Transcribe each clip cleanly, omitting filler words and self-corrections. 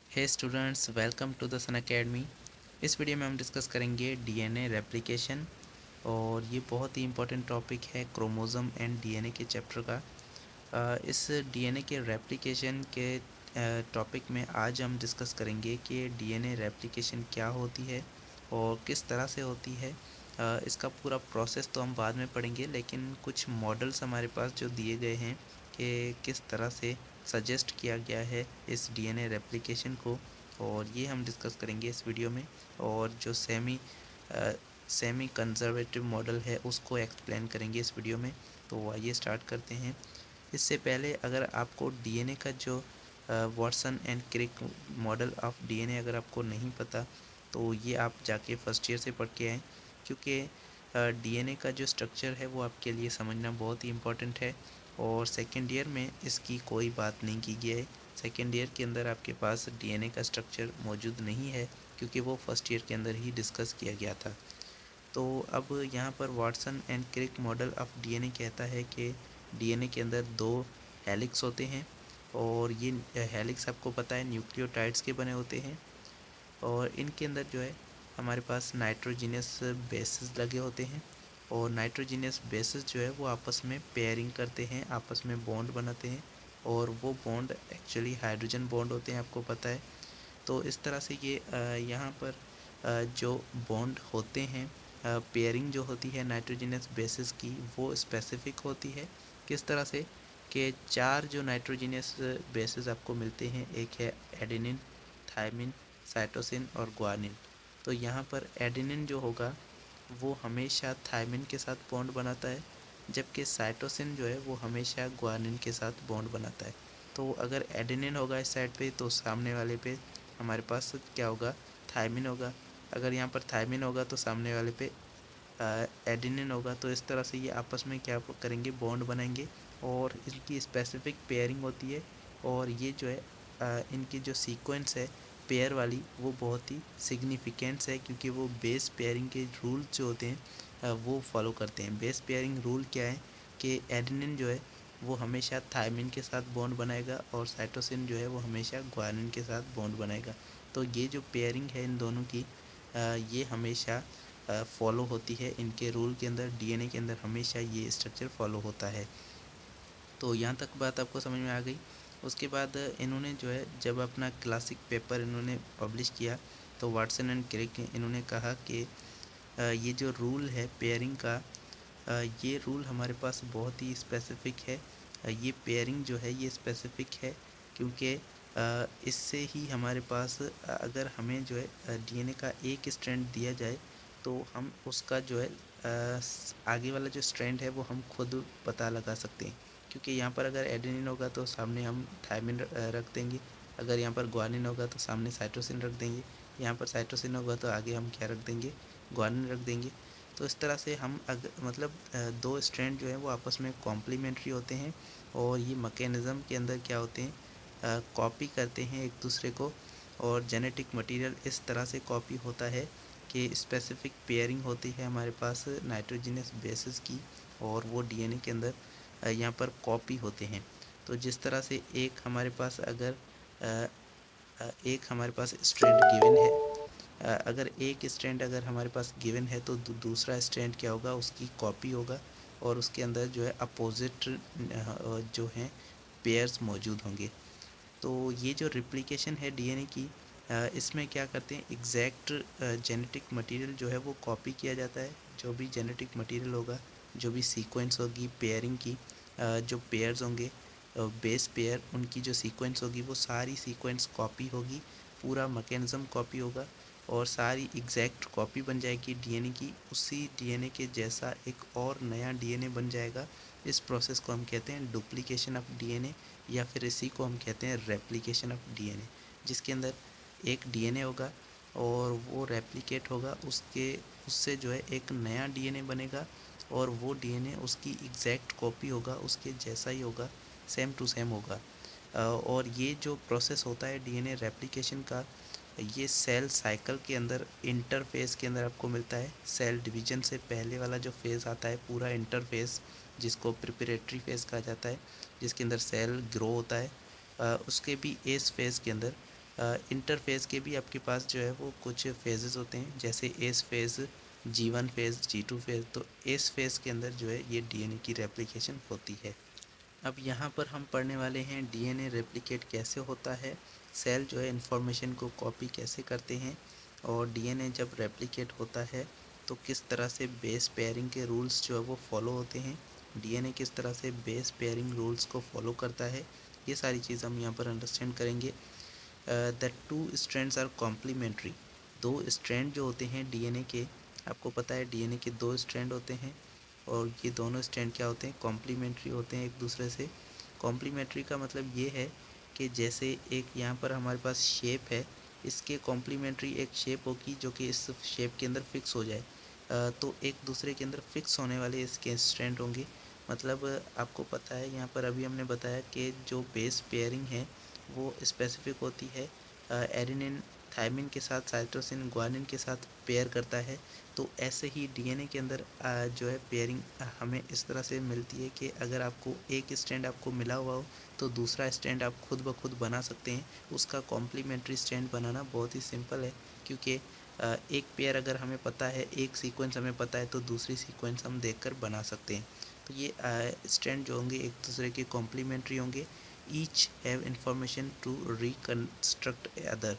Hey students, welcome to the Sun Academy. इस video में हम डिस्कस करेंगे डीएनए रेप्लिकेशन और ये बहुत ही इंपॉर्टेंट टॉपिक है क्रोमोसोम एंड डीएनए के चैप्टर का। इस डीएनए के रेप्लिकेशन के टॉपिक में आज हम डिस्कस करेंगे कि डीएनए रेप्लिकेशन क्या होती है और किस तरह से होती है। इसका पूरा प्रोसेस तो हम बाद में पढ़ेंगे, लेकिन कुछ मॉडल्स हमारे पास जो दिए गए हैं कि किस तरह से सजेस्ट किया गया है इस डीएनए रेप्लिकेशन को, और ये हम डिस्कस करेंगे इस वीडियो में। और जो सेमी कंजर्वेटिव मॉडल है उसको एक्सप्लेन करेंगे इस वीडियो में। तो आइए स्टार्ट करते हैं। इससे पहले अगर आपको डीएनए का जो Watson and Crick model of DNA अगर आपको नहीं पता तो ये आप जाके फर्स्ट ईयर से पढ़ के आएँ, क्योंकि डीएनए का जो स्ट्रक्चर है वो आपके लिए समझना बहुत ही इम्पोर्टेंट है। और सेकेंड ईयर में इसकी कोई बात नहीं की गई है। सेकेंड ईयर के अंदर आपके पास डीएनए का स्ट्रक्चर मौजूद नहीं है, क्योंकि वो फर्स्ट ईयर के अंदर ही डिस्कस किया गया था। तो अब यहाँ पर Watson and Crick model of DNA कहता है कि डीएनए के अंदर दो हेलिक्स होते हैं, और ये हेलिक्स आपको पता है न्यूक्लियोटाइड्स के बने होते हैं। और इनके अंदर जो है हमारे पास नाइट्रोजिनस बेसिस लगे होते हैं, और नाइट्रोजिनस बेसिस जो है वो आपस में पेयरिंग करते हैं, आपस में बॉन्ड बनाते हैं, और वो बॉन्ड एक्चुअली हाइड्रोजन बॉन्ड होते हैं, आपको पता है। तो इस तरह से ये यहाँ पर जो बॉन्ड होते हैं, पेयरिंग जो होती है नाइट्रोजिनस बेसिस की वो स्पेसिफिक होती है। किस तरह से कि चार जो नाइट्रोजिनस बेसिस आपको मिलते हैं, एक है एडेनिन, थायमिन, साइटोसिन और ग्वानिन। तो यहाँ पर एडेनिन जो होगा वो हमेशा थायमिन के साथ बॉन्ड बनाता है, जबकि साइटोसिन जो है वो हमेशा ग्वानिन के साथ बॉन्ड बनाता है। तो अगर एडेनिन होगा इस साइड पे तो सामने वाले पे हमारे पास क्या होगा, थायमिन होगा। अगर यहाँ पर थायमिन होगा तो सामने वाले पे एडेनिन होगा। तो इस तरह से ये आपस में क्या करेंगे, बॉन्ड बनाएंगे, और इनकी स्पेसिफिक पेयरिंग होती है। और ये जो है इनकी जो सीक्वेंस है पेयर वाली वो बहुत ही सिग्निफिकेंट्स है, क्योंकि वो बेस पेयरिंग के रूल जो होते हैं वो फॉलो करते हैं। बेस पेयरिंग रूल क्या है कि एडेनिन जो है वो हमेशा थायमिन के साथ बॉन्ड बनाएगा, और साइटोसिन जो है वो हमेशा ग्वानिन के साथ बॉन्ड बनाएगा। तो ये जो पेयरिंग है इन दोनों की ये हमेशा फॉलो होती है इनके रूल के अंदर। डीएनए के अंदर हमेशा ये स्ट्रक्चर फॉलो होता है। तो यहाँ तक बात आपको समझ में आ गई। उसके बाद इन्होंने जो है जब अपना क्लासिक पेपर इन्होंने पब्लिश किया, तो वाटसन एंड क्रिक इन्होंने कहा कि ये जो रूल है पेयरिंग का, ये रूल हमारे पास बहुत ही स्पेसिफिक है। ये पेयरिंग जो है ये स्पेसिफिक है, क्योंकि इससे ही हमारे पास अगर हमें जो है डीएनए का एक स्ट्रैंड दिया जाए तो हम उसका जो है आगे वाला जो स्ट्रैंड है वो हम खुद पता लगा सकते हैं। क्योंकि यहाँ पर अगर एडेनिन होगा तो सामने हम थायमिन रख देंगे, अगर यहाँ पर ग्वानिन होगा तो सामने साइटोसिन रख देंगे, यहाँ पर साइटोसिन होगा तो आगे हम क्या रख देंगे, ग्वानिन रख देंगे। तो इस तरह से हम मतलब दो स्ट्रैंड जो है वो आपस में कॉम्प्लीमेंट्री होते हैं, और ये मैकेनिज़्म के अंदर क्या होते हैं, कॉपी करते हैं एक दूसरे को। और जेनेटिक मटेरियल इस तरह से कॉपी होता है कि स्पेसिफिक पेयरिंग होती है हमारे पास नाइट्रोजनस बेसिस की, और वो डीएनए के अंदर यहाँ पर कॉपी होते हैं। तो जिस तरह से एक हमारे पास अगर एक हमारे पास स्ट्रैंड गिवन है, अगर एक स्ट्रैंड अगर हमारे पास गिवन है तो दूसरा स्ट्रैंड क्या होगा, उसकी कॉपी होगा, और उसके अंदर जो है अपोजिट जो हैं पेयर्स मौजूद होंगे। तो ये जो रिप्लिकेशन है डीएनए की, इसमें क्या करते हैं, एग्जैक्ट जेनेटिक मटेरियल जो है वो कॉपी किया जाता है। जो भी जेनेटिक मटेरियल होगा, जो भी सीक्वेंस होगी पेयरिंग की, जो पेयर्स होंगे बेस पेयर, उनकी जो सीक्वेंस होगी वो सारी सीक्वेंस कॉपी होगी, पूरा मैकेनिज़्म कॉपी होगा, और सारी एग्जैक्ट कॉपी बन जाएगी डीएनए की। उसी डीएनए के जैसा एक और नया डीएनए बन जाएगा। इस प्रोसेस को हम कहते हैं डुप्लीकेशन ऑफ डीएनए, या फिर इसी को हम कहते हैं रेप्लिकेशन ऑफ डीएनए, जिसके अंदर एक डीएनए होगा और वो रेप्लिकेट होगा, उसके उससे जो है एक नया डीएनए बनेगा, और वो डीएनए उसकी एग्जैक्ट कॉपी होगा, उसके जैसा ही होगा, सेम टू सेम होगा। और ये जो प्रोसेस होता है डीएनए रेप्लिकेशन का, ये सेल साइकिल के अंदर इंटरफेस के अंदर आपको मिलता है। सेल डिवीजन से पहले वाला जो फेज़ आता है पूरा इंटरफेस, जिसको प्रिपरेटरी फेज़ कहा जाता है, जिसके अंदर सेल ग्रो होता है, उसके भी इस फेज़ के अंदर इंटरफेज़ के भी आपके पास जो है वो कुछ फेजेस होते हैं, जैसे S phase, G1 phase, G2 phase. तो एस फेज़ के अंदर जो है ये डीएनए की रेप्लिकेशन होती है। अब यहाँ पर हम पढ़ने वाले हैं डीएनए रेप्लिकेट कैसे होता है, सेल जो है इन्फॉर्मेशन को कॉपी कैसे करते हैं, और डीएनए जब रेप्लिकेट होता है तो किस तरह से बेस पेयरिंग के रूल्स जो है वो फॉलो होते हैं, डीएनए किस तरह से बेस पेयरिंग रूल्स को फॉलो करता है। ये सारी चीज़ हम यहाँ पर अंडरस्टैंड करेंगे। The two strands are complementary. दो स्ट्रैंड जो होते हैं डीएनए के, आपको पता है डीएनए के दो स्ट्रैंड होते हैं, और ये दोनों स्ट्रैंड क्या होते हैं, कॉम्प्लीमेंट्री होते हैं एक दूसरे से। कॉम्प्लीमेंट्री का मतलब ये है कि जैसे एक यहाँ पर हमारे पास शेप है, इसके कॉम्प्लीमेंट्री एक शेप होगी जो कि इस शेप के अंदर फिक्स हो जाए। तो एक दूसरे के अंदर फिक्स होने वाले इसके स्ट्रैंड होंगे। मतलब आपको पता है यहाँ पर अभी हमने बताया कि जो बेस पेयरिंग है वो स्पेसिफिक होती है, एडेनिन थायमिन के साथ साइटोसिन ग्वानिन के साथ पेयर करता है। तो ऐसे ही डीएनए के अंदर जो है पेयरिंग हमें इस तरह से मिलती है कि अगर आपको एक स्ट्रैंड आपको मिला हुआ हो तो दूसरा स्ट्रैंड आप खुद ब खुद बना सकते हैं। उसका कॉम्प्लीमेंट्री स्ट्रैंड बनाना बहुत ही सिंपल है, क्योंकि एक पेयर अगर हमें पता है, एक सीक्वेंस हमें पता है, तो दूसरी सीक्वेंस हम देखकर बना सकते हैं। तो ये स्ट्रैंड जो होंगे एक दूसरे के कॉम्प्लीमेंट्री होंगे। Each have information to reconstruct other.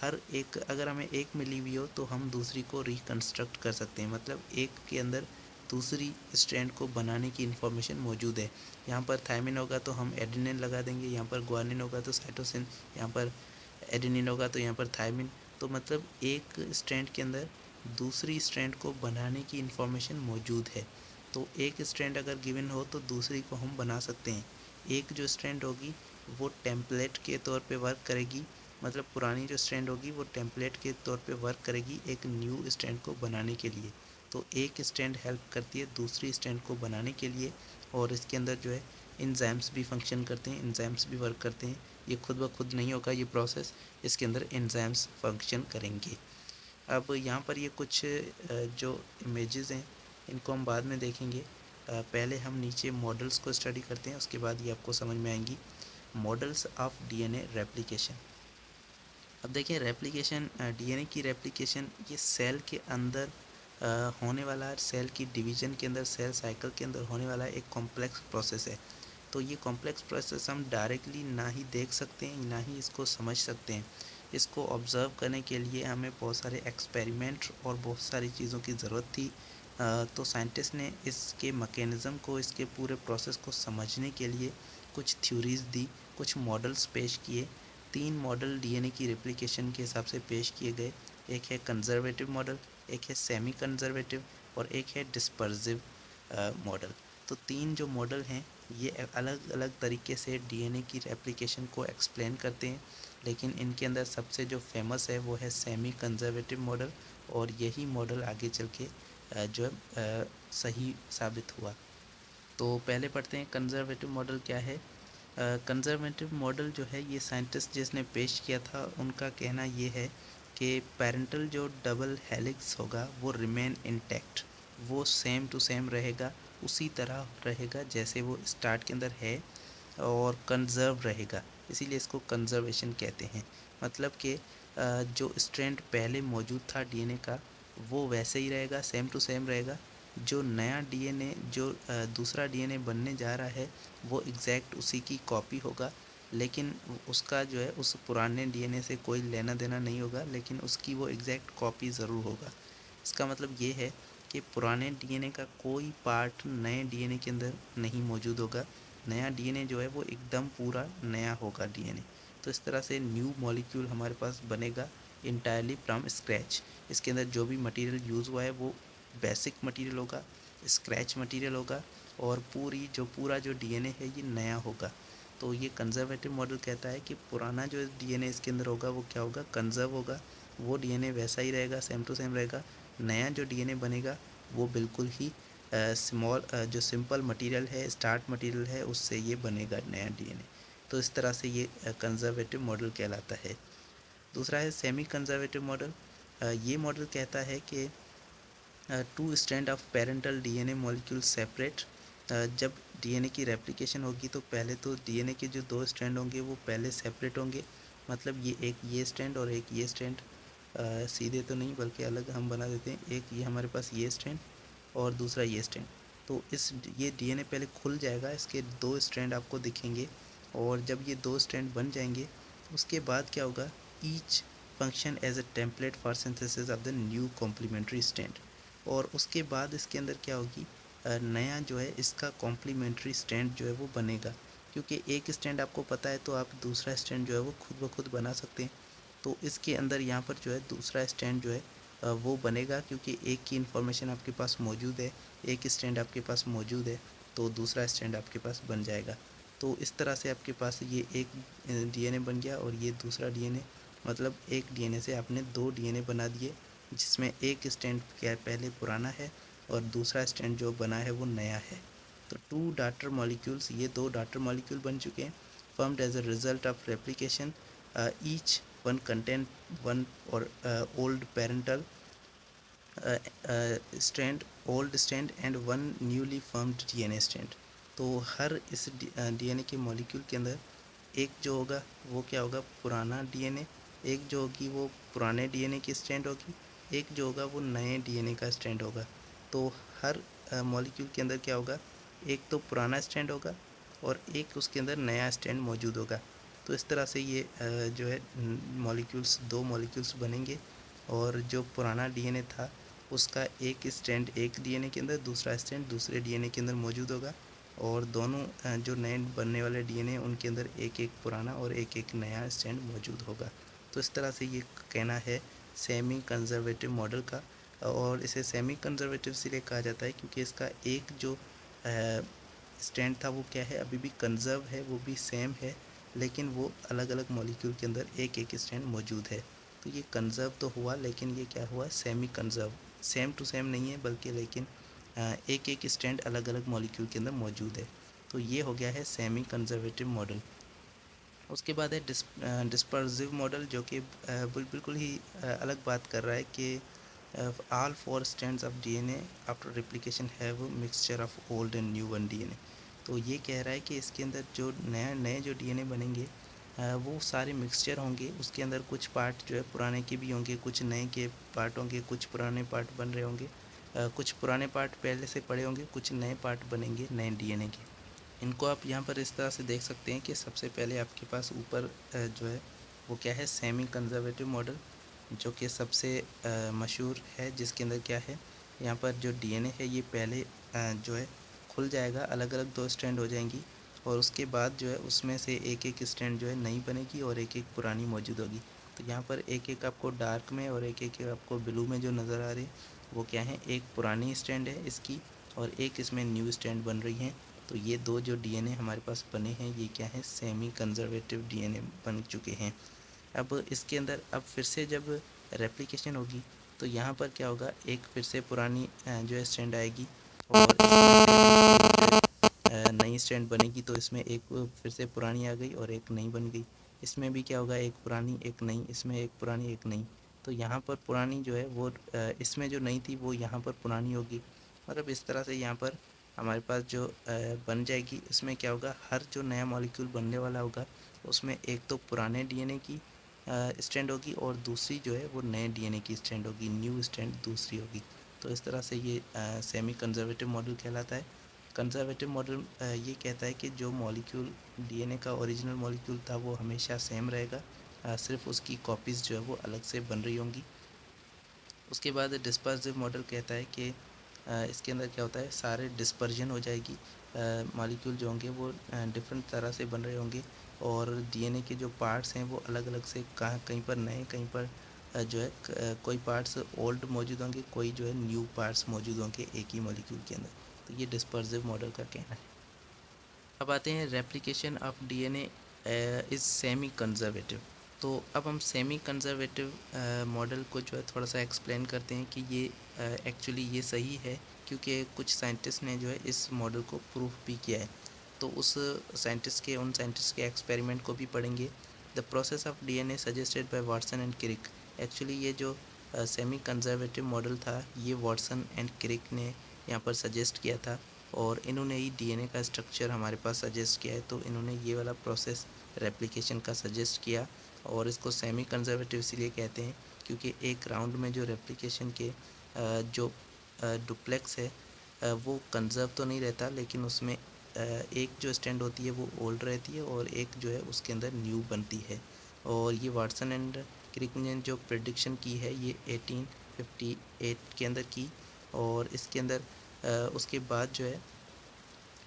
हर एक, अगर हमें एक मिली हुई हो तो हम दूसरी को रिकन्स्ट्रक्ट कर सकते हैं, मतलब एक के अंदर दूसरी स्ट्रैंड को बनाने की इन्फॉर्मेशन मौजूद है। यहाँ पर थायमिन होगा तो हम एडेनिन लगा देंगे, यहाँ पर ग्वानिन होगा तो साइटोसिन, यहाँ पर एडेनिन होगा तो यहाँ पर थायमिन। तो मतलब एक स्ट्रैंड के अंदर दूसरी स्ट्रैंड को बनाने की इन्फॉर्मेशन मौजूद है। तो एक स्ट्रैंड अगर गिवन हो तो दूसरी को हम बना सकते हैं। एक जो स्ट्रैंड होगी वो टेम्पलेट के तौर पे वर्क करेगी, मतलब पुरानी जो स्ट्रैंड होगी वो टेम्पलेट के तौर पे वर्क करेगी एक न्यू स्ट्रैंड को बनाने के लिए। तो एक स्ट्रैंड हेल्प करती है दूसरी स्ट्रैंड को बनाने के लिए, और इसके अंदर जो है एंजाइम्स भी फंक्शन करते हैं, एंजाइम्स भी वर्क करते हैं। ये खुद ब खुद नहीं होगा ये प्रोसेस, इसके अंदर एंजाइम्स फंक्शन करेंगे। अब यहाँ पर ये कुछ जो इमेजेस हैं इनको हम बाद में देखेंगे। पहले हम नीचे मॉडल्स को स्टडी करते हैं, उसके बाद ये आपको समझ में आएंगी। Models of DNA replication. अब देखिए रेप्लिकेशन, डीएनए की रेप्लिकेशन ये सेल के अंदर होने वाला, सेल की डिवीज़न के अंदर, सेल साइकिल के अंदर होने वाला एक कॉम्प्लेक्स प्रोसेस है। तो ये कॉम्प्लेक्स प्रोसेस हम डायरेक्टली ना ही देख सकते हैं ना ही इसको समझ सकते हैं। इसको ऑब्ज़र्व करने के लिए हमें बहुत सारे एक्सपेरिमेंट और बहुत सारी चीज़ों की ज़रूरत थी। तो साइंटिस्ट ने इसके मैकेनिज़्म को, इसके पूरे प्रोसेस को समझने के लिए कुछ थ्योरीज़ दी, कुछ मॉडल्स पेश किए। 3 मॉडल डीएनए की रेप्लिकेशन के हिसाब से पेश किए गए। एक है कंजर्वेटिव मॉडल, एक है सेमी कंजर्वेटिव, और एक है डिस्पर्सिव मॉडल। तो 3 जो मॉडल हैं ये अलग अलग तरीके से डीएनए की रेप्लिकेशन को एक्सप्लेन करते हैं, लेकिन इनके अंदर सबसे जो फेमस है वो है सेमी कंजर्वेटिव मॉडल, और यही मॉडल आगे चल के जो है सही साबित हुआ। तो पहले पढ़ते हैं कंजर्वेटिव मॉडल क्या है। कंजर्वेटिव मॉडल जो है ये साइंटिस्ट जिसने पेश किया था उनका कहना ये है कि पेरेंटल जो डबल हेलिक्स होगा वो रिमेन इंटैक्ट, वो सेम टू सेम रहेगा, उसी तरह रहेगा जैसे वो स्टार्ट के अंदर है, और कंजर्व रहेगा, इसीलिए इसको कंजर्वेशन कहते हैं। मतलब कि जो स्ट्रैंड पहले मौजूद था डीएनए का वो वैसे ही रहेगा, सेम टू सेम रहेगा। जो नया डीएनए, जो दूसरा डीएनए बनने जा रहा है वो एग्जैक्ट उसी की कॉपी होगा, लेकिन उसका जो है उस पुराने डीएनए से कोई लेना देना नहीं होगा, लेकिन उसकी वो एग्जैक्ट कॉपी ज़रूर होगा। इसका मतलब ये है कि पुराने डीएनए का कोई पार्ट नए डीएनए के अंदर नहीं मौजूद होगा। नया डीएनए जो है वो एकदम पूरा नया होगा डीएनए। तो इस तरह से न्यू मॉलिक्यूल हमारे पास बनेगा इंटायरली फ्रॉम स्क्रैच। इसके अंदर जो भी मटेरियल यूज़ हुआ है वो बेसिक मटेरियल होगा, स्क्रैच मटेरियल होगा, और पूरा जो डीएनए है ये नया होगा। तो ये कंजर्वेटिव मॉडल कहता है कि पुराना जो डीएनए इसके अंदर होगा वो क्या होगा, कंजर्व होगा, वो डीएनए वैसा ही रहेगा, सेम टू सेम रहेगा। नया जो डीएनए बनेगा वो बिल्कुल ही स्मॉल, जो सिंपल मटेरियल है, स्टार्ट मटेरियल है, उससे ये बनेगा नया डीएनए। तो इस तरह से ये कंजर्वेटिव मॉडल कहलाता है। दूसरा है सेमी कंजर्वेटिव मॉडल। ये मॉडल कहता है कि two strand of parental DNA molecule separate. जब डीएनए की रेप्लिकेशन होगी तो पहले तो डीएनए के जो 2 स्ट्रैंड होंगे वो पहले सेपरेट होंगे, मतलब ये एक ये स्टैंड और एक ये स्टैंड सीधे तो नहीं बल्कि अलग हम बना देते हैं। एक ये हमारे पास ये स्टैंड और दूसरा ये स्टैंड। तो ये डीएनए पहले खुल जाएगा, इसके 2 स्ट्रैंड आपको दिखेंगे और जब ये 2 स्ट्रैंड बन जाएंगे उसके बाद क्या होगा, each function as a template for synthesis of the new complementary strand. और उसके बाद इसके अंदर क्या होगी, नया जो है इसका कॉम्प्लीमेंट्री स्टैंड जो है वो बनेगा। क्योंकि एक स्टैंड आपको पता है तो आप दूसरा स्टैंड जो है वो खुद ब खुद बना सकते हैं। तो इसके अंदर यहाँ पर जो है दूसरा स्टैंड जो है वो बनेगा, क्योंकि एक की इन्फॉर्मेशन आपके पास मौजूद है, एक स्टैंड आपके पास मौजूद है, तो दूसरा स्टैंड आपके पास बन जाएगा। तो इस तरह से आपके पास ये एक डीएनए बन गया और ये दूसरा डीएनए, मतलब एक डीएनए से आपने 2 डीएनए बना दिए, जिसमें एक स्टैंड क्या पहले पुराना है और दूसरा स्टैंड जो बना है वो नया है। तो 2 डॉटर मॉलिक्यूल्स, ये 2 डॉटर मॉलिक्यूल बन चुके हैं, formed as a result of replication. Each one contains one और old parental strand, old strand and one newly formed DNA strand. तो हर इस डीएनए के मॉलिक्यूल के अंदर एक जो होगा वो क्या होगा, पुराना डीएनए, एक जो होगी वो पुराने डीएनए की स्ट्रैंड होगी, एक जो होगा वो नए डीएनए का स्ट्रैंड होगा। तो हर मॉलिक्यूल के अंदर क्या होगा, एक तो पुराना स्ट्रैंड होगा और एक उसके अंदर नया स्ट्रैंड मौजूद होगा। तो इस तरह से ये जो है मॉलिक्यूल्स, 2 मॉलिक्यूल्स बनेंगे और जो पुराना डीएनए था उसका एक स्ट्रैंड एक डीएनए के अंदर, दूसरा स्ट्रैंड दूसरे डीएनए के अंदर मौजूद होगा और दोनों जो नए बनने वाले डीएनए उनके अंदर एक एक पुराना और एक एक नया स्ट्रैंड मौजूद होगा। तो इस तरह से ये कहना है सेमी कंजर्वेटिव मॉडल का। और इसे सेमी कंजर्वेटिव इसलिए कहा जाता है क्योंकि इसका एक जो स्ट्रैंड था वो क्या है, अभी भी कंजर्व है, वो भी सेम है, लेकिन वो अलग अलग मॉलिक्यूल के अंदर एक एक स्ट्रैंड मौजूद है। तो ये कंजर्व तो हुआ, लेकिन ये क्या हुआ, semi conserve, same to same नहीं है बल्कि, लेकिन एक एक स्ट्रैंड अलग अलग मॉलिक्यूल के अंदर मौजूद है। तो ये हो गया है सेमी कंजर्वेटिव मॉडल। उसके बाद है डिस्पर्सिव मॉडल, जो कि बिल्कुल ही अलग बात कर रहा है कि all 4 strands of DNA after replication have mixture of old and new one DNA. तो ये कह रहा है कि इसके अंदर जो नए जो डीएनए बनेंगे वो सारे मिक्सचर होंगे, उसके अंदर कुछ पार्ट जो है पुराने के भी होंगे, कुछ नए के पार्ट होंगे, कुछ पुराने पार्ट बन रहे होंगे, कुछ पुराने पार्ट पहले से पड़े होंगे, कुछ नए पार्ट बनेंगे नए डीएनए के। इनको आप यहाँ पर इस तरह से देख सकते हैं कि सबसे पहले आपके पास ऊपर जो है वो क्या है, सेमी कंजर्वेटिव मॉडल, जो कि सबसे मशहूर है, जिसके अंदर क्या है, यहाँ पर जो डीएनए है ये पहले जो है खुल जाएगा, अलग अलग 2 स्ट्रैंड हो जाएंगी और उसके बाद जो है उसमें से एक एक स्ट्रैंड जो है नई बनेगी और एक एक पुरानी मौजूद होगी। तो यहाँ पर एक एक आपको डार्क में और एक एक आपको ब्लू में जो नज़र आ रही है वो क्या है, एक पुरानी स्ट्रैंड है इसकी और एक इसमें न्यू स्ट्रैंड बन रही हैं। तो ये 2 जो डीएनए हमारे पास बने हैं ये क्या है, सेमी कंजर्वेटिव डीएनए बन चुके हैं। अब इसके अंदर अब फिर से जब रेप्लिकेशन होगी तो यहाँ पर क्या होगा, एक फिर से पुरानी जो है स्ट्रैंड आएगी और नई स्ट्रैंड बनेगी। तो इसमें एक फिर से पुरानी आ गई और एक नई बन गई। इसमें भी क्या होगा, एक पुरानी एक नई, इसमें एक पुरानी एक नई। तो यहाँ पर पुरानी जो है वो इसमें जो नई थी वो यहाँ पर पुरानी होगी। मतलब इस तरह से यहाँ पर हमारे पास जो बन जाएगी, इसमें क्या होगा, हर जो नया मॉलिक्यूल बनने वाला होगा उसमें एक तो पुराने डीएनए की स्ट्रैंड होगी और दूसरी जो है वो नए डीएनए की स्ट्रैंड होगी, न्यू स्ट्रैंड दूसरी होगी। तो इस तरह से ये सेमी कंजर्वेटिव मॉडल कहलाता है। कंजर्वेटिव मॉडल ये कहता है कि जो मॉलिक्यूल डीएनए का ओरिजिनल मॉलिक्यूल था वो हमेशा सेम रहेगा, सिर्फ उसकी कॉपीज़ जो है वो अलग से बन रही होंगी। उसके बाद डिस्पर्सिव मॉडल कहता है कि इसके अंदर क्या होता है, सारे डिस्पर्जन हो जाएगी, मॉलिक्यूल जो होंगे वो डिफरेंट तरह से बन रहे होंगे और डीएनए के जो पार्ट्स हैं वो अलग अलग से कहीं पर नए, कहीं पर जो है कोई पार्ट्स ओल्ड मौजूद होंगे, कोई जो है न्यू पार्ट्स मौजूद होंगे एक ही मॉलिक्यूल के अंदर। तो ये डिस्पर्सिव मॉडल का कहना है। अब आते हैं replication of DNA is semi conservative. तो अब हम सेमी कंजर्वेटिव मॉडल को जो है थोड़ा सा एक्सप्लेन करते हैं कि ये एक्चुअली ये सही है, क्योंकि कुछ साइंटिस्ट ने जो है इस मॉडल को प्रूफ भी किया है। तो उन साइंटिस्ट के एक्सपेरिमेंट को भी पढ़ेंगे। The process of DNA suggested by Watson and Crick. Actually ये जो सेमी कंजर्वेटिव मॉडल था ये वाटसन एंड क्रिक ने यहाँ पर सजेस्ट किया था और इन्होंने ही डीएनए का स्ट्रक्चर हमारे पास सजेस्ट किया है। तो इन्होंने ये वाला प्रोसेस रेप्लिकेशन का सजेस्ट किया और इसको सेमी कंजर्वेटिव इसलिए कहते हैं क्योंकि एक राउंड में जो रेप्लिकेशन के जो डुप्लेक्स है वो कंजर्व तो नहीं रहता, लेकिन उसमें एक जो स्टैंड होती है वो ओल्ड रहती है और एक जो है उसके अंदर न्यू बनती है। और ये वाटसन एंड क्रिक ने जो प्रेडिक्शन की है ये 1858 के अंदर की, और इसके अंदर उसके बाद जो है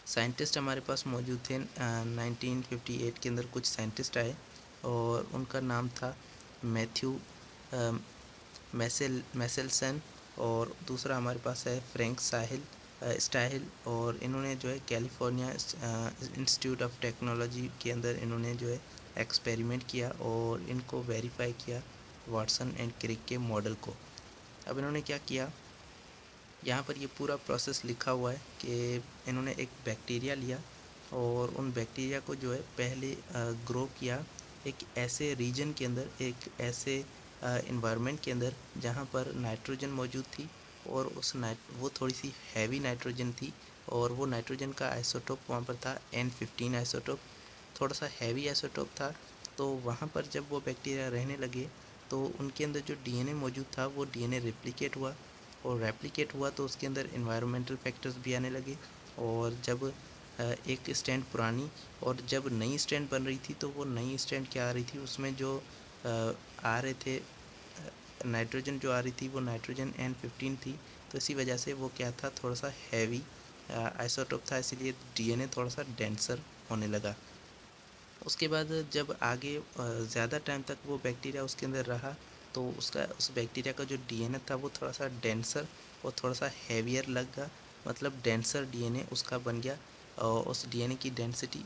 साइंटिस्ट हमारे पास मौजूद थे। 1958 के अंदर कुछ साइंटिस्ट आए और उनका नाम था मैथ्यू मैसेल्सन, और दूसरा हमारे पास है फ्रैंक स्टाहिल, और इन्होंने जो है कैलिफोर्निया इंस्टीट्यूट ऑफ टेक्नोलॉजी के अंदर इन्होंने जो है एक्सपेरिमेंट किया और इनको वेरीफाई किया वाटसन एंड क्रिक के मॉडल को। अब इन्होंने क्या किया, यहाँ पर ये पूरा प्रोसेस लिखा हुआ है कि इन्होंने एक बैक्टीरिया लिया और उन बैक्टीरिया को जो है पहले ग्रो किया एक ऐसे रीजन के अंदर, एक ऐसे इन्वायरमेंट के अंदर जहाँ पर नाइट्रोजन मौजूद थी, और वो थोड़ी सी हैवी नाइट्रोजन थी, और वो नाइट्रोजन का आइसोटोप वहाँ पर था N15 आइसोटोप, थोड़ा सा हैवी आइसोटोप था। तो वहाँ पर जब वो बैक्टीरिया रहने लगे तो उनके अंदर जो डीएनए मौजूद था वो डीएनए रेप्लिकेट हुआ, और रेप्लिकेट हुआ तो उसके अंदर इन्वायरमेंटल फैक्टर्स भी आने लगे। और जब एक स्टैंड पुरानी और जब नई स्टैंड बन रही थी तो वो नई स्टैंड क्या आ रही थी, उसमें जो आ रहे थे नाइट्रोजन जो आ रही थी वो नाइट्रोजन N15 थी। तो इसी वजह से वो क्या था, थोड़ा सा हैवी आइसोटोप था, इसीलिए डीएनए थोड़ा सा डेंसर होने लगा। उसके बाद जब आगे ज़्यादा टाइम तक वो बैक्टीरिया उसके अंदर रहा तो उस बैक्टीरिया का जो डीएनए था वो थोड़ा सा डेंसर और थोड़ा सा हैवियर लगा, मतलब डेंसर डीएनए उसका बन गया, और उस डीएनए की डेंसिटी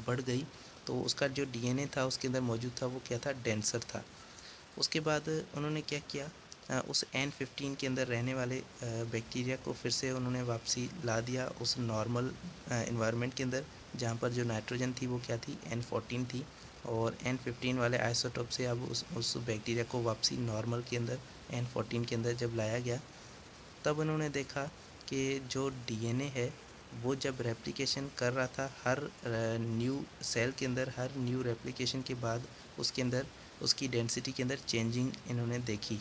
बढ़ गई, तो उसका जो डीएनए था उसके अंदर मौजूद था वो क्या था, डेंसर था। उसके बाद उन्होंने क्या किया, उस N15 के अंदर रहने वाले बैक्टीरिया को फिर से उन्होंने वापसी ला दिया उस नॉर्मल इन्वायरमेंट के अंदर, जहाँ पर जो नाइट्रोजन थी वो क्या थी, N14 थी, और N15 वाले आइसोटोप से अब उस बैक्टीरिया को वापसी नॉर्मल के अंदर N14 के अंदर जब लाया गया, तब उन्होंने देखा कि जो डीएनए है वो जब रेप्लिकेशन कर रहा था हर न्यू सेल के अंदर, हर न्यू रेप्लिकेशन के बाद उसके अंदर उसकी डेंसिटी के अंदर चेंजिंग इन्होंने देखी।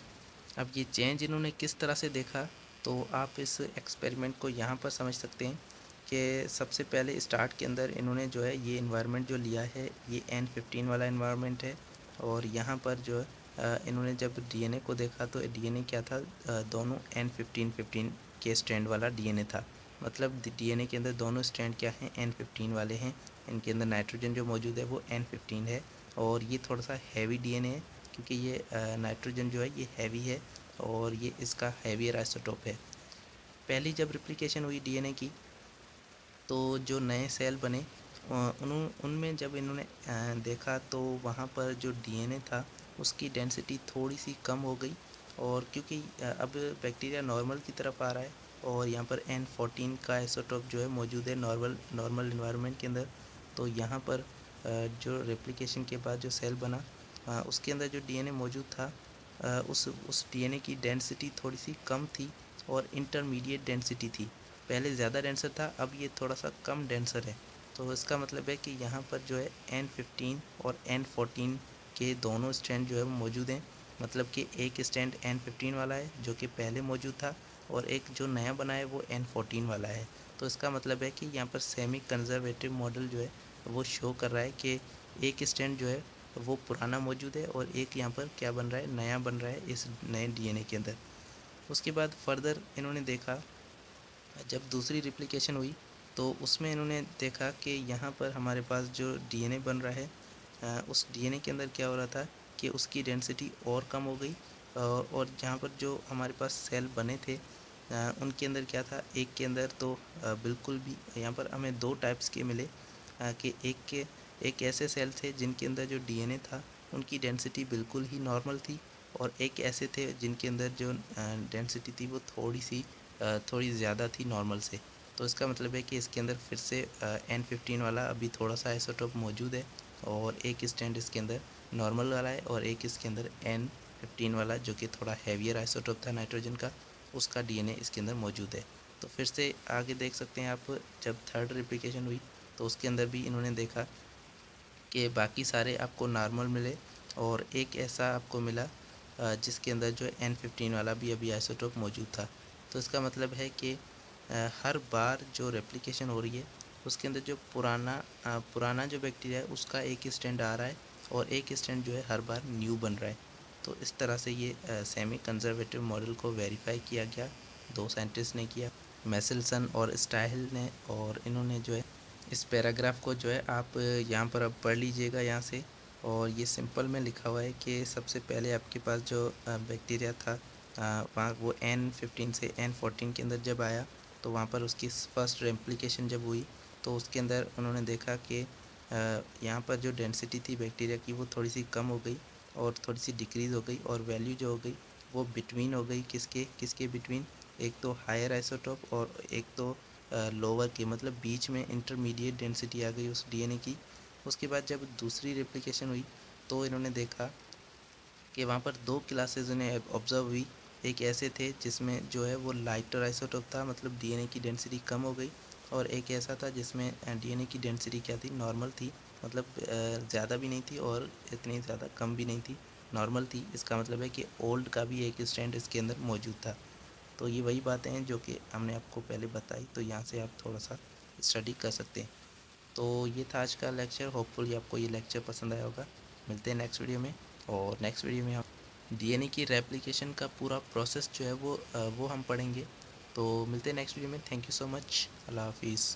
अब ये चेंज इन्होंने किस तरह से देखा, तो आप इस एक्सपेरिमेंट को यहाँ पर समझ सकते हैं कि सबसे पहले स्टार्ट के अंदर इन्होंने जो है ये इन्वायरमेंट जो लिया है ये N15 वाला इन्वायरमेंट है, और यहाँ पर जो इन्होंने जब डीएनए को देखा तो डीएनए क्या था, दोनों N15 के स्ट्रैंड वाला डीएनए था, मतलब डीएनए के अंदर दोनों स्ट्रैंड क्या हैं, N15 वाले हैं। इनके अंदर नाइट्रोजन जो मौजूद है वो N15 है, और ये थोड़ा सा हैवी डीएनए है क्योंकि ये नाइट्रोजन जो है ये हैवी है और ये इसका हैवियर आइसोटोप है। पहली जब रिप्लिकेशन हुई डीएनए की तो जो नए सेल बने उनमें जब इन्होंने देखा तो वहाँ पर जो डीएनए था उसकी डेंसिटी थोड़ी सी कम हो गई, और क्योंकि अब बैक्टीरिया नॉर्मल की तरफ आ रहा है और यहाँ पर N14 का आइसोटोप जो है मौजूद है नॉर्मल इन्वायरमेंट के अंदर, तो यहाँ पर जो रेप्लिकेशन के बाद जो सेल बना उसके अंदर जो डीएनए मौजूद था उस डीएनए की डेंसिटी थोड़ी सी कम थी और इंटरमीडिएट डेंसिटी थी। पहले ज़्यादा डेंसर था, अब ये थोड़ा सा कम डेंसर है। तो इसका मतलब है कि यहाँ पर जो है N15 और N14 के दोनों स्ट्रैंड जो है वो मौजूद हैं, मतलब कि एक स्ट्रैंड N15 वाला है जो कि पहले मौजूद था, और एक जो नया बना है वो N14 वाला है। तो इसका मतलब है कि यहाँ पर सेमी कंजर्वेटिव मॉडल जो है वो शो कर रहा है कि एक स्ट्रैंड जो है वो पुराना मौजूद है और एक यहाँ पर क्या बन रहा है, नया बन रहा है इस नए डीएनए के अंदर। उसके बाद फर्दर इन्होंने देखा, जब दूसरी रिप्लिकेशन हुई तो उसमें इन्होंने देखा कि यहाँ पर हमारे पास जो डीएनए बन रहा है उस डीएनए के अंदर क्या हो रहा था कि उसकी डेंसिटी और कम हो गई, और जहाँ पर जो हमारे पास सेल बने थे उनके अंदर क्या था, एक के अंदर तो बिल्कुल भी यहाँ पर हमें दो टाइप्स के मिले, कि एक ऐसे सेल थे जिनके अंदर जो डीएनए था उनकी डेंसिटी बिल्कुल ही नॉर्मल थी, और एक ऐसे थे जिनके अंदर जो डेंसिटी थी वो थोड़ी ज़्यादा थी नॉर्मल से। तो इसका मतलब है कि इसके अंदर फिर से N15 वाला अभी थोड़ा सा आइसोटोप मौजूद है, और एक स्टैंड इसके अंदर नॉर्मल वाला है, और एक इसके अंदर N15 वाला जो कि थोड़ा हैवियर आइसोटोप था नाइट्रोजन का, उसका डीएनए इसके अंदर मौजूद है। तो फिर से आगे देख सकते हैं आप, जब थर्ड रिप्लिकेशन हुई तो उसके अंदर भी इन्होंने देखा कि बाकी सारे आपको नॉर्मल मिले, और एक ऐसा आपको मिला जिसके अंदर जो है N15 वाला भी अभी आइसोटोप मौजूद था। तो इसका मतलब है कि हर बार जो रेप्लिकेशन हो रही है उसके अंदर जो पुराना जो बैक्टीरिया है उसका एक स्टैंड आ रहा है और एक स्टैंड जो है हर बार न्यू बन रहा है। तो इस तरह से ये सेमी कंजर्वेटिव मॉडल को वेरीफाई किया गया। 2 साइंटिस्ट ने किया, मेसेल्सन और स्टाइल ने, और इन्होंने जो है इस पैराग्राफ को जो है आप यहाँ पर अब पढ़ लीजिएगा यहाँ से। और ये सिंपल में लिखा हुआ है कि सबसे पहले आपके पास जो बैक्टीरिया था वहाँ वो N15 से N14 के अंदर जब आया तो वहाँ पर उसकी फर्स्ट रेप्लिकेशन जब हुई तो उसके अंदर उन्होंने देखा कि यहाँ पर जो डेंसिटी थी बैक्टीरिया की वो थोड़ी सी कम हो गई और थोड़ी सी डिक्रीज़ हो गई, और वैल्यू जो हो गई वो बिटवीन हो गई। किसके किसके बिटवीन? एक तो हायर आइसोटोप और एक तो लोअर के, मतलब बीच में इंटरमीडिएट डेंसिटी आ गई उस डीएनए की। उसके बाद जब दूसरी रेप्लिकेशन हुई तो इन्होंने देखा कि वहाँ पर 2 क्लासेस उन्हें ऑब्ज़र्व हुई। एक ऐसे थे जिसमें जो है वो लाइटर आइसोटोप था, मतलब डीएनए की डेंसिटी कम हो गई, और एक ऐसा था जिसमें डीएनए की डेंसिटी क्या थी, नॉर्मल थी, मतलब ज़्यादा भी नहीं थी और इतनी ज़्यादा कम भी नहीं थी, नॉर्मल थी। इसका मतलब है कि ओल्ड का भी एक स्ट्रैंड इसके अंदर मौजूद था। तो ये वही बातें हैं जो कि हमने आपको पहले बताई, तो यहाँ से आप थोड़ा सा स्टडी कर सकते हैं। तो ये था आज का लेक्चर। होपफुली आपको ये लेक्चर पसंद आया होगा। मिलते हैं नेक्स्ट वीडियो में, और नेक्स्ट वीडियो में हम डीएनए की रेप्लिकेशन का पूरा प्रोसेस जो है वो हम पढ़ेंगे। तो मिलते हैं नेक्स्ट वीडियो में। Thank you so much. अल्लाह हाफिज़।